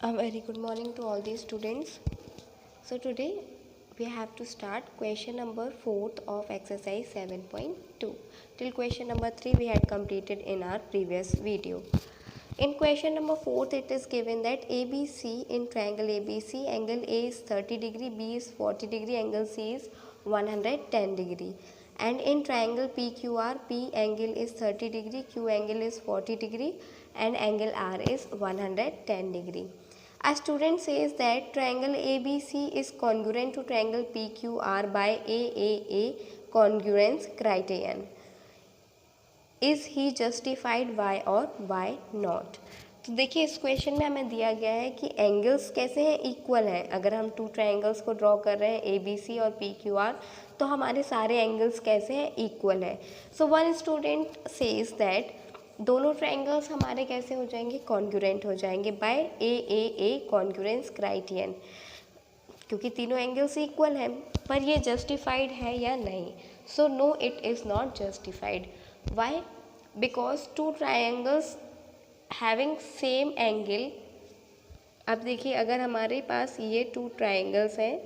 A very good morning to all the students. So today we have to start question number 4th of exercise 7.2. Till question number 3 we had completed in our previous video. In question number 4th it is given that ABC in triangle ABC angle A is 30 degree, B is 40 degree, angle C is 110 degree. And in triangle PQR, P angle is 30 degree, Q angle is 40 degree and angle R is 110 degree. A student says that triangle ABC is congruent to triangle PQR by AAA congruence criterion. Is he justified? Why or why not? तो देखिए इस question में हमें दिया गया है कि angles कैसे हैं, इक्वल हैं. अगर हम टू ट्रायंगल्स को ड्रॉ कर रहे हैं ABC और PQR तो हमारे सारे एंगल्स कैसे हैं, इक्वल है. So one student says that दोनों ट्रायंगल्स हमारे कैसे हो जाएंगे, कॉन्ग्रुएंट हो जाएंगे बाय AAA कॉन्ग्रुएंस क्राइटेरियन, क्योंकि तीनों एंगल्स इक्वल हैं. पर ये जस्टिफाइड है या नहीं? So no, it is not justified. Why? Because two triangles having same angle. अब देखिए अगर हमारे पास ये टू ट्रायंगल्स हैं,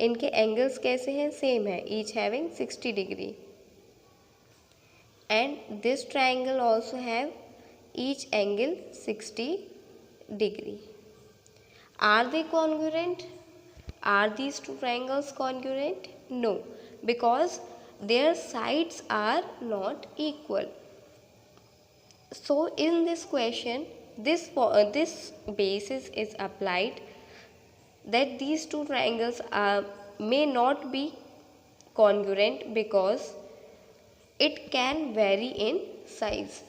इनके एंगल्स कैसे हैं, सेम है, each having 60 degree. And this triangle also have each angle 60 degree. Are they congruent? Are these two triangles congruent? No, because their sides are not equal. So in this question, this basis is applied that these two triangles may not be congruent because it can vary in size.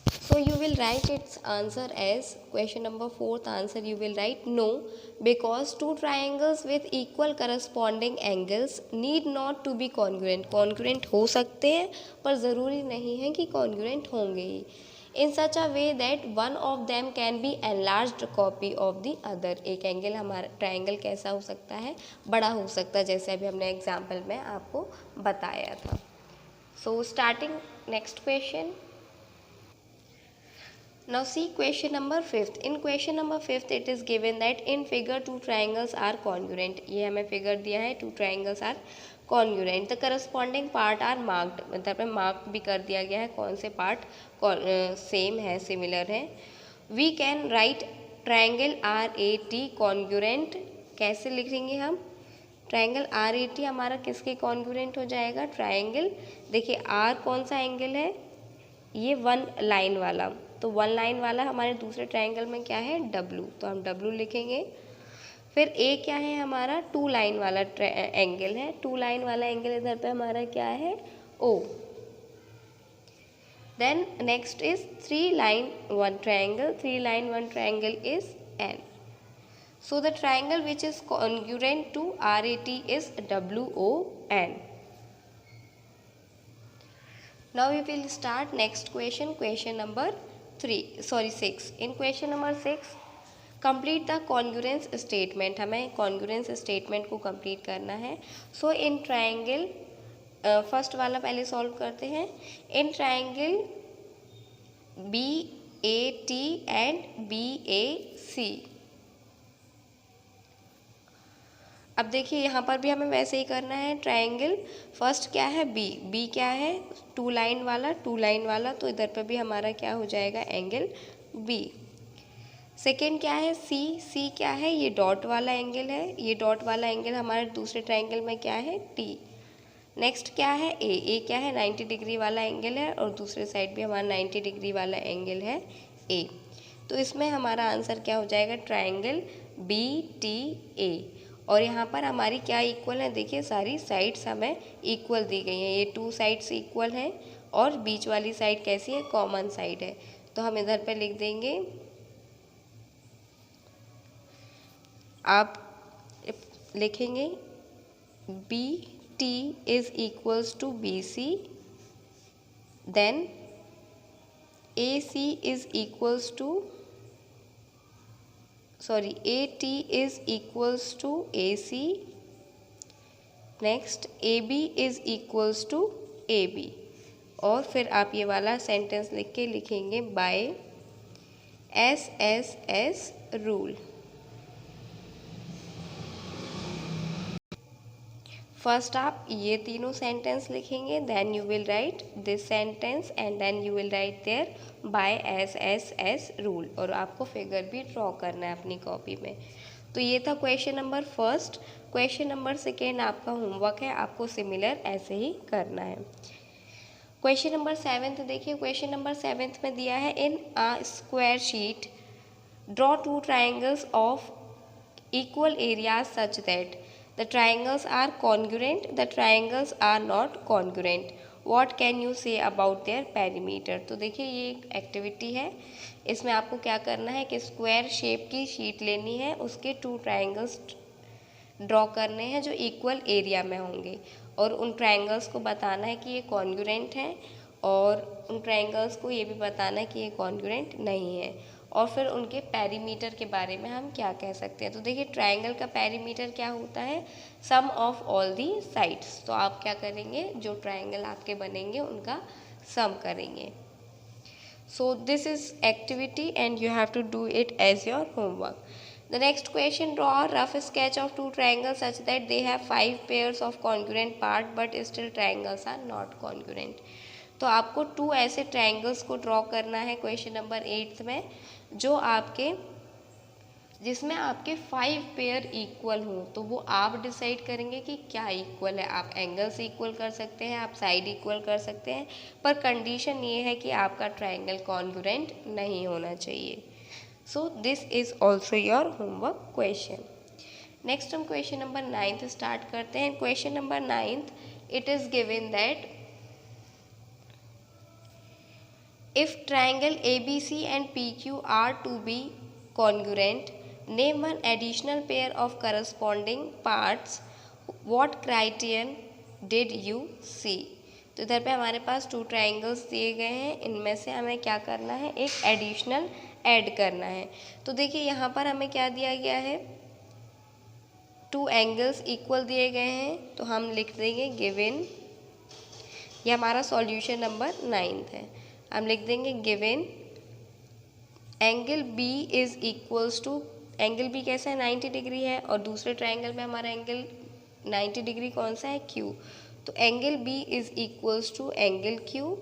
So you will write its answer as question number 4th answer. You will write no, because two triangles with equal corresponding angles need not to be congruent. Congruent हो सकते हैं पर ज़रूरी नहीं है कि congruent होंगे ही. In such a way that one of them can be enlarged copy of the other. एक एंगल हमारा ट्राइंगल कैसा हो सकता है, बड़ा हो सकता है, जैसे अभी हमने एग्जाम्पल में आपको बताया था. So starting next question. Now see question number 5th. In question number 5th it is given that in figure two triangles are congruent. ये हमें फिगर दिया है, two triangles are congruent. The corresponding part are marked. मतलब में mark भी कर दिया गया है कौन से पार्ट सेम है, सिमिलर है. We can write triangle RAT congruent. कैसे लिखेंगे हम? ट्राइंगल RAT हमारा किसके कॉन्ग्रुएंट हो जाएगा? ट्राइंगल. देखिए R कौन सा एंगल है, ये वन लाइन वाला. तो वन लाइन वाला हमारे दूसरे ट्राइंगल में क्या है, W. तो हम W लिखेंगे. फिर A क्या है हमारा, टू लाइन वाला एंगल है. टू लाइन वाला एंगल इधर पे हमारा क्या है, O. Then next is three line one triangle. Three line one triangle is N. So the triangle which is congruent to RAT is WON. Now we will start next question, question number 6. In question number 6, complete the congruence statement. हमें congruence statement को complete करना है. So in triangle first वाला पहले solve करते हैं. In triangle BAT and BAC. अब देखिए यहाँ पर भी हमें वैसे ही करना है. ट्रायंगल फर्स्ट क्या है, बी क्या है, टू लाइन वाला, तो इधर पर भी हमारा क्या हो जाएगा, एंगल बी. सेकेंड क्या है, सी क्या है, ये डॉट वाला एंगल है. ये डॉट वाला एंगल हमारे दूसरे ट्रायंगल में क्या है, टी. नेक्स्ट क्या है, ए क्या है, 90 डिग्री वाला एंगल है और दूसरे साइड भी हमारा 90 डिग्री वाला एंगल है ए. तो इसमें हमारा आंसर क्या हो जाएगा, ट्रायंगल BTA. और यहाँ पर हमारी क्या इक्वल है, देखिए सारी साइड्स हमें इक्वल दी गई हैं. ये टू साइड्स इक्वल हैं और बीच वाली साइड कैसी है, कॉमन साइड है. तो हम इधर पे लिख देंगे, आप लिखेंगे BT is equals to BC. Then AC is equals to AT is equals to AC. Next AB is equals to AB. और फिर आप ये वाला सेंटेंस लिख के लिखेंगे बाय SSS rule. फर्स्ट आप ये तीनों सेंटेंस लिखेंगे, then you will write this sentence and then you will write thereby SSS rule, और आपको फिगर भी ड्रॉ करना है अपनी कॉपी में। तो ये था question number first. Question number second आपका होमवर्क है, आपको सिमिलर ऐसे ही करना है। क्वेश्चन नंबर सेवेंथ देखिए, क्वेश्चन नंबर सेवेंथ में दिया है in a square sheet draw two triangles of equal areas such that the triangles are congruent, the triangles are not congruent. What can you say about their perimeter? तो देखिए ये एक activity है, इसमें आपको क्या करना है कि स्क्वायर शेप की शीट लेनी है, उसके टू ट्राइंगल्स ड्रॉ करने हैं जो इक्वल एरिया में होंगे, और उन ट्राइंगल्स को बताना है कि ये कॉन्ग्रुएंट हैं, और उन ट्राइंगल्स को ये भी बताना है कि ये कॉन्ग्रुएंट नहीं है, और फिर उनके पेरीमीटर के बारे में हम क्या कह सकते हैं। तो देखिए ट्राइंगल का पेरीमीटर क्या होता है, सम ऑफ ऑल दी साइड्स। तो आप क्या करेंगे, जो ट्राइंगल आपके बनेंगे उनका सम करेंगे। So this is activity and you have to do it as your homework. The next question, draw a rough sketch of two triangles such that they have 5 pairs of congruent part but still triangles are not congruent. तो आपको 2 ऐसे triangles को draw करना है question number 8 में, जो आपके जिसमें आपके 5 पेयर इक्वल हों। तो वो आप डिसाइड करेंगे कि क्या इक्वल है। आप एंगल्स इक्वल कर सकते हैं, आप साइड इक्वल कर सकते हैं, पर कंडीशन ये है कि आपका ट्राइंगल कॉन्ग्रुएंट नहीं होना चाहिए। सो this is also your homework question. Next हम क्वेश्चन नंबर 9 स्टार्ट करते हैं। Question number 9 it is given that if triangle ABC and PQ are to be congruent, name one additional pair of corresponding parts. What criterion did you see? तो इधर पे हमारे पास 2 triangles दिए गए हैं, इनमें से हमें क्या करना है, एक एडिशनल ऐड करना है। तो देखिए यहाँ पर हमें क्या दिया गया है, 2 एंगल्स इक्वल दिए गए हैं, तो हम लिख देंगे गिवन, ये हमारा सॉल्यूशन नंबर 9 है। हम लिख देंगे given angle B is equals to, angle B कैसा है, 90 डिग्री है, और दूसरे ट्राइंगल में हमारा एंगल 90 डिग्री कौन सा है, क्यू। तो angle B is equals to angle Q.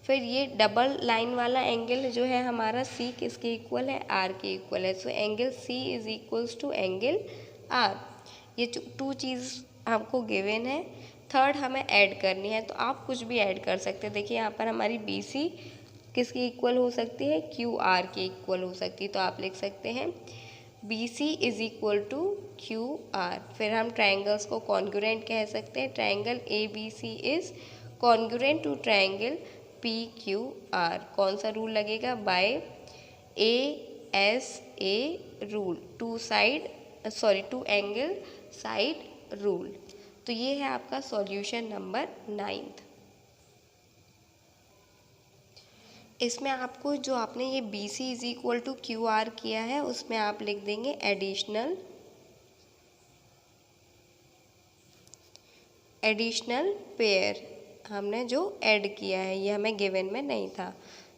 फिर ये डबल लाइन वाला एंगल जो है हमारा सी किसके इक्वल है, आर के इक्वल है। So angle C is equals to angle R. ये 2 चीज़ हमको गिवन है। थर्ड हमें ऐड करनी है, तो आप कुछ भी ऐड कर सकते हैं। देखिए यहाँ पर हमारी बी सी किसकी इक्वल हो सकती है, क्यू आर के इक्वल हो सकती है। तो आप लिख सकते हैं B C is equal to Q R. फिर हम ट्राइंगल्स को कॉन्ग्रुएंट कह सकते हैं। Triangle A B C is congruent to triangle P Q R. कौन सा रूल लगेगा, by ASA rule, two angle side rule. तो ये है आपका सॉल्यूशन नंबर 9। इसमें आपको जो आपने ये B C is equal to Q R किया है, उसमें आप लिख देंगे एडिशनल पेयर हमने जो ऐड किया है, ये हमें गिवन में नहीं था,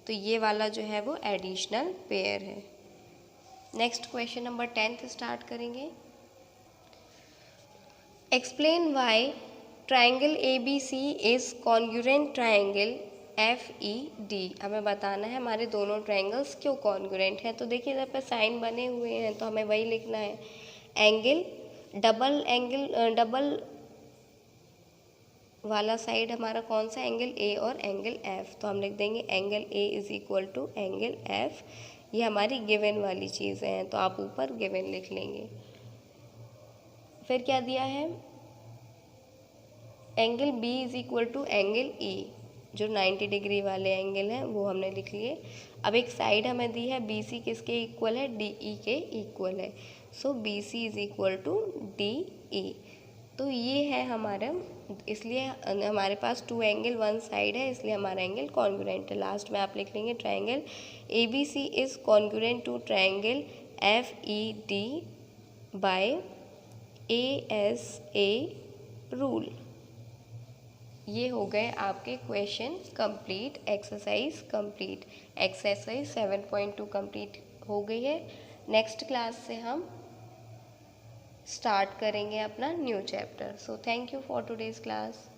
तो ये वाला जो है वो एडिशनल पेयर है। नेक्स्ट क्वेश्चन नंबर 10 स्टार्ट करेंगे। Explain why triangle ABC is congruent triangle FED। हमें बताना है हमारे दोनों ट्राइंगल्स क्यों कॉन्ग्रुएंट हैं। तो देखिए इधर पे साइन बने हुए हैं, तो हमें वही लिखना है। डबल वाला साइड हमारा कौन सा, एंगल A और एंगल F। तो हम लिख देंगे angle A is equal to angle F। ये हमारी गिवन वाली चीज़ें हैं, तो आप ऊपर गिवन लिख लेंगे। फिर क्या दिया है, angle B is equal to angle E, जो 90 डिग्री वाले एंगल हैं वो हमने लिख लिए। अब एक साइड हमें दी है BC किसके इक्वल है, DE के इक्वल है। So BC is equal to DE। तो ये है हमारा, इसलिए हमारे पास 2 एंगल 1 साइड है, इसलिए हमारा एंगल कॉन्ग्रुएंट है। लास्ट में आप लिख लेंगे triangle ABC is congruent to triangle FED by ASA rule. ये हो गए आपके question complete, exercise complete. Exercise 7.2 complete हो गई है। नेक्स्ट क्लास से हम स्टार्ट करेंगे अपना new chapter. So thank you for today's class.